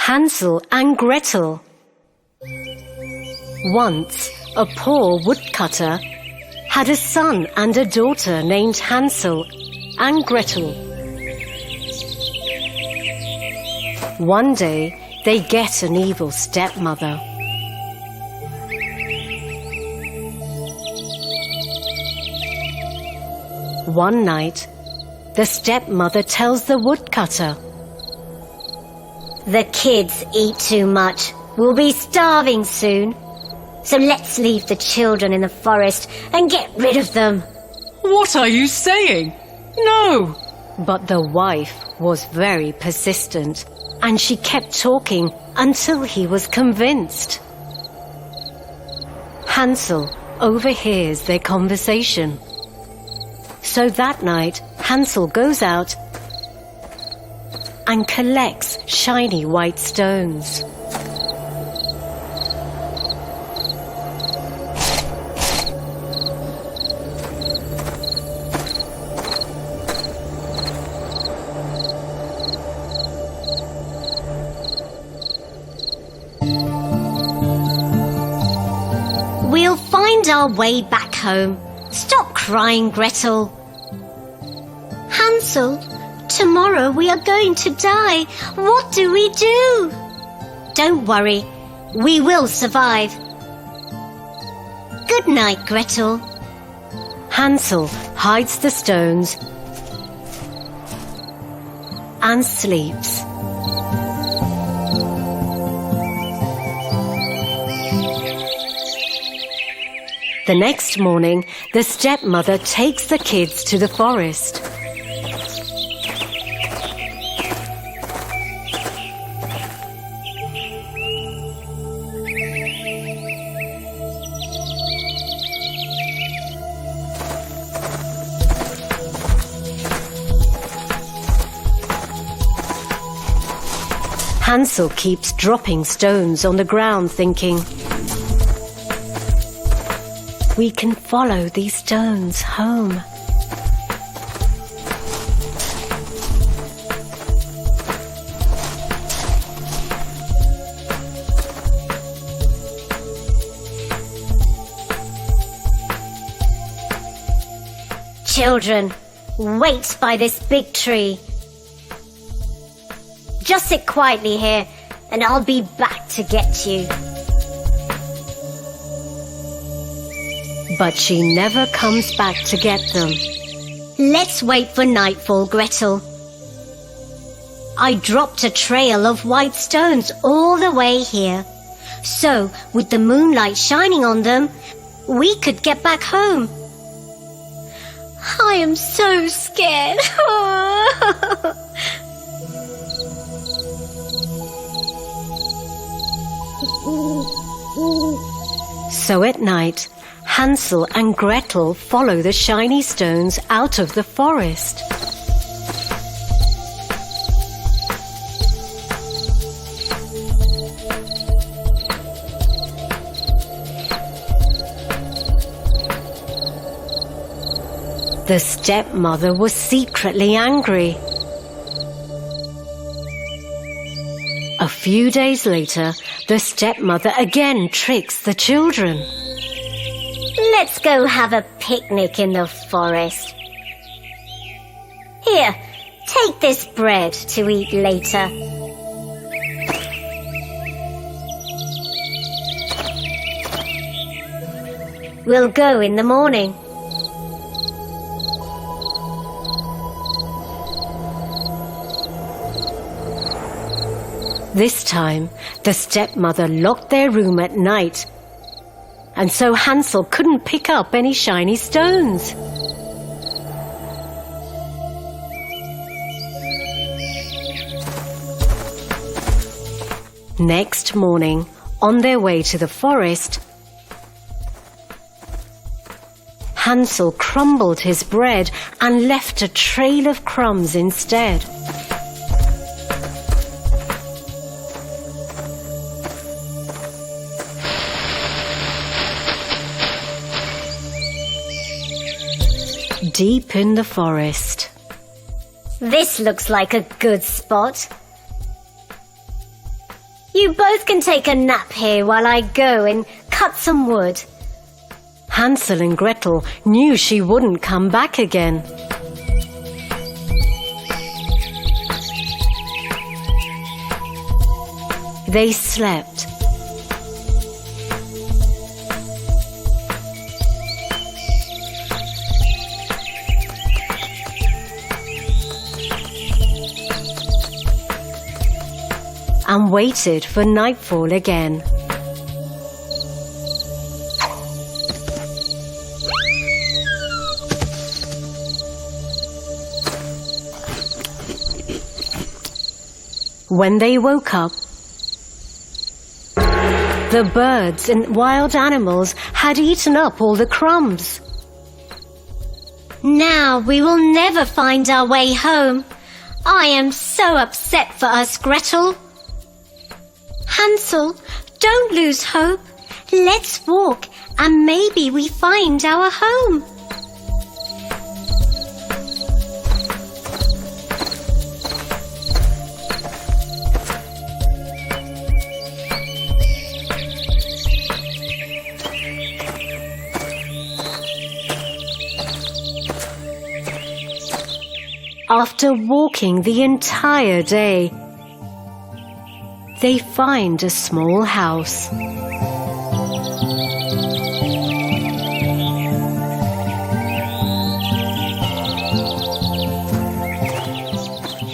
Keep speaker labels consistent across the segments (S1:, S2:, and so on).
S1: Hansel and Gretel. Once, a poor woodcutter had a son and a daughter named Hansel and Gretel. One day, they get an evil stepmother. One night, the stepmother tells the woodcutter,
S2: "The kids eat too much. We'll be starving soon. So let's leave the children in the forest and get rid of them."
S3: What are you saying? No!
S1: But the wife was very persistent, and she kept talking until he was convinced. Hansel overhears their conversation. So that night, Hansel goes out and collects shiny white stones.
S2: We'll find our way back home. Stop crying, Gretel. Hansel, tomorrow we are going to die. What do we do? Don't worry, we will survive. Good night, Gretel.
S1: Hansel hides the stones and sleeps. The next morning, the stepmother takes the kids to the forest. Hansel keeps dropping stones on the ground, thinking, "We can follow these stones home."
S2: Children, wait by this big tree. Just sit quietly here, and I'll be back to get you.
S1: But she never comes back to get them.
S2: Let's wait for nightfall, Gretel. I dropped a trail of white stones all the way here. So, with the moonlight shining on them, we could get back home. I am so scared.
S1: So at night, Hansel and Gretel follow the shiny stones out of the forest. The stepmother was secretly angry. A few days later, the stepmother again tricks the children.
S2: Let's go have a picnic in the forest. Here, take this bread to eat later. We'll go in the morning.
S1: This time, the stepmother locked their room at night, and so Hansel couldn't pick up any shiny stones. Next morning, on their way to the forest, Hansel crumbled his bread and left a trail of crumbs instead. Deep in the forest.
S2: This looks like a good spot. You both can take a nap here while I go and cut some wood.
S1: Hansel and Gretel knew she wouldn't come back again. They slept. And waited for nightfall again. When they woke up, the birds and wild animals had eaten up all the crumbs.
S2: Now we will never find our way home. I am so upset for us, Gretel. Hansel, don't lose hope. Let's walk and maybe we find our home.
S1: After walking the entire day, they find a small house.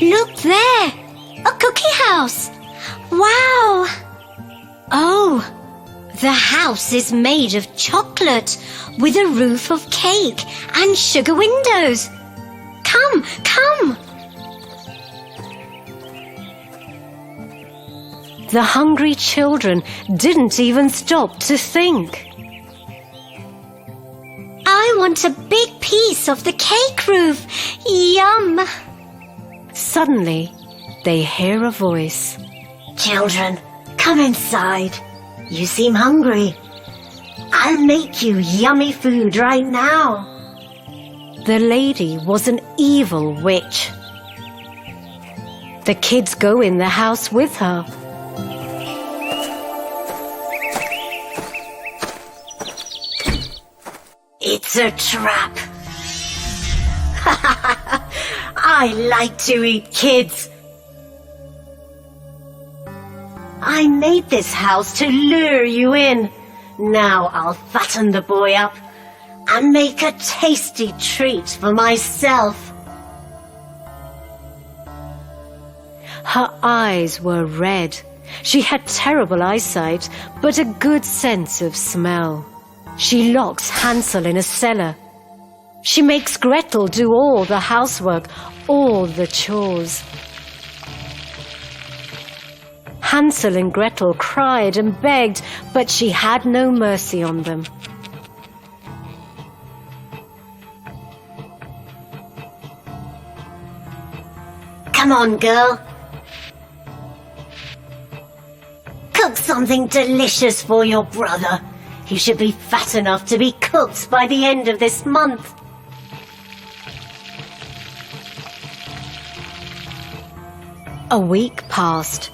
S2: Look there! A cookie house! Wow! Oh, the house is made of chocolate with a roof of cake and sugar windows. Come, come!
S1: The hungry children didn't even stop to think.
S2: I want a big piece of the cake roof. Yum!
S1: Suddenly, they hear a voice.
S4: Children, come inside. You seem hungry. I'll make you yummy food right now.
S1: The lady was an evil witch. The kids go in the house with her.
S4: It's a trap. I like to eat kids. I made this house to lure you in. Now I'll fatten the boy up and make a tasty treat for myself.
S1: Her eyes were red. She had terrible eyesight, but a good sense of smell. She locks Hansel in a cellar. She makes Gretel do all the housework, all the chores. Hansel and Gretel cried and begged, but she had no mercy on them.
S4: Come on, girl. Cook something delicious for your brother. He should be fat enough to be cooked by the end of this month.
S1: A week passed.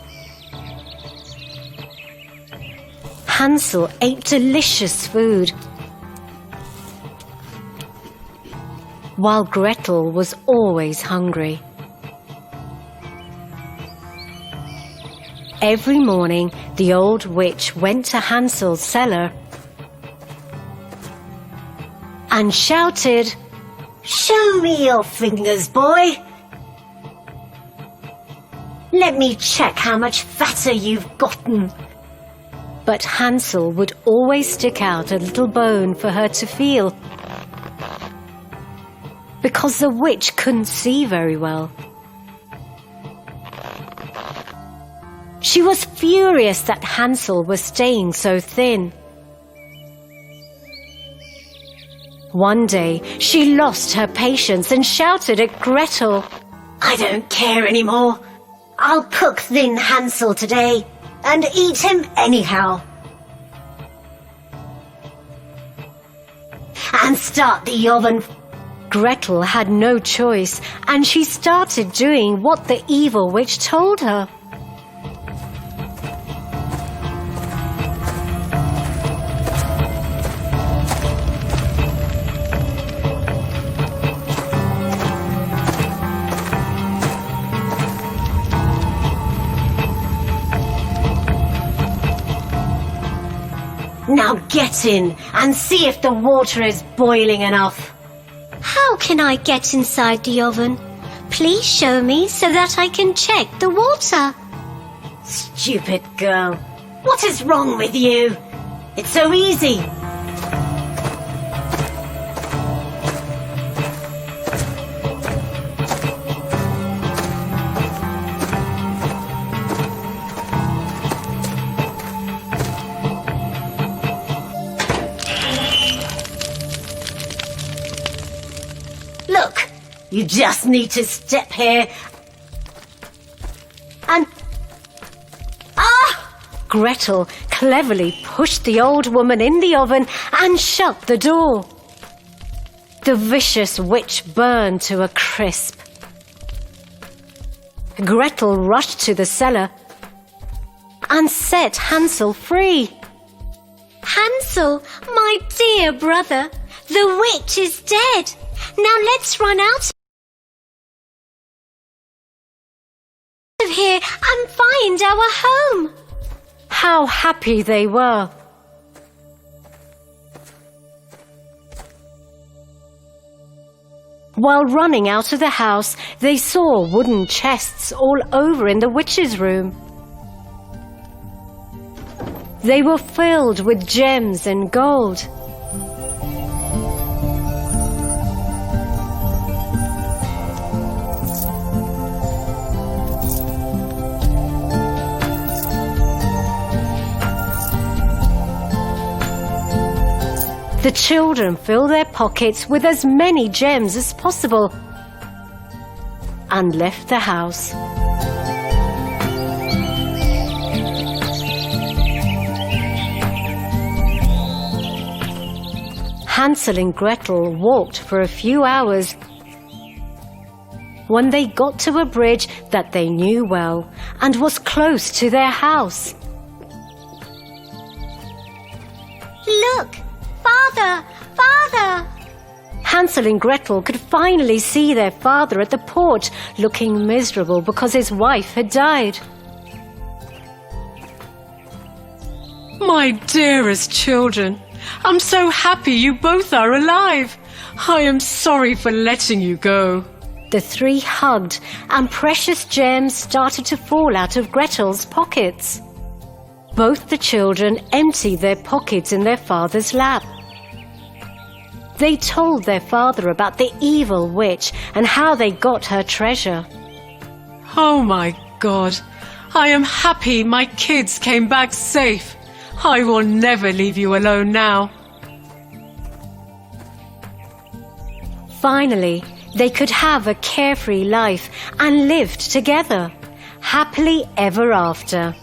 S1: Hansel ate delicious food, while Gretel was always hungry. Every morning, the old witch went to Hansel's cellar and shouted,
S4: Show me your fingers, boy. Let me check how much fatter you've gotten.
S1: But Hansel would always stick out a little bone for her to feel, because the witch couldn't see very well. She was furious that Hansel was staying so thin. One day, she lost her patience and shouted at Gretel,
S4: I don't care anymore. I'll cook thin Hansel today and eat him anyhow. And start the oven.
S1: Gretel had no choice, and she started doing what the evil witch told her.
S4: Now get in and see if the water is boiling enough.
S2: How can I get inside the oven? Please show me so that I can check the water.
S4: Stupid girl. What is wrong with you? It's so easy. Look, you just need to step here and...
S1: Gretel cleverly pushed the old woman in the oven and shut the door. The vicious witch burned to a crisp. Gretel rushed to the cellar and set Hansel free.
S2: Hansel, my dear brother, the witch is dead. Now let's run out of here and find our home.
S1: How happy they were! While running out of the house, they saw wooden chests all over in the witch's room. They were filled with gems and gold. The children filled their pockets with as many gems as possible and left the house. Hansel and Gretel walked for a few hours. When they got to a bridge that they knew well and was close to their house.
S2: Look! Father! Father!
S1: Hansel and Gretel could finally see their father at the porch, looking miserable because his wife had died.
S3: My dearest children, I'm so happy you both are alive. I am sorry for letting you go.
S1: The three hugged, and precious gems started to fall out of Gretel's pockets. Both the children emptied their pockets in their father's lap. They told their father about the evil witch and how they got her treasure.
S3: Oh my God, I am happy my kids came back safe. I will never leave you alone now.
S1: Finally, they could have a carefree life and lived together, happily ever after.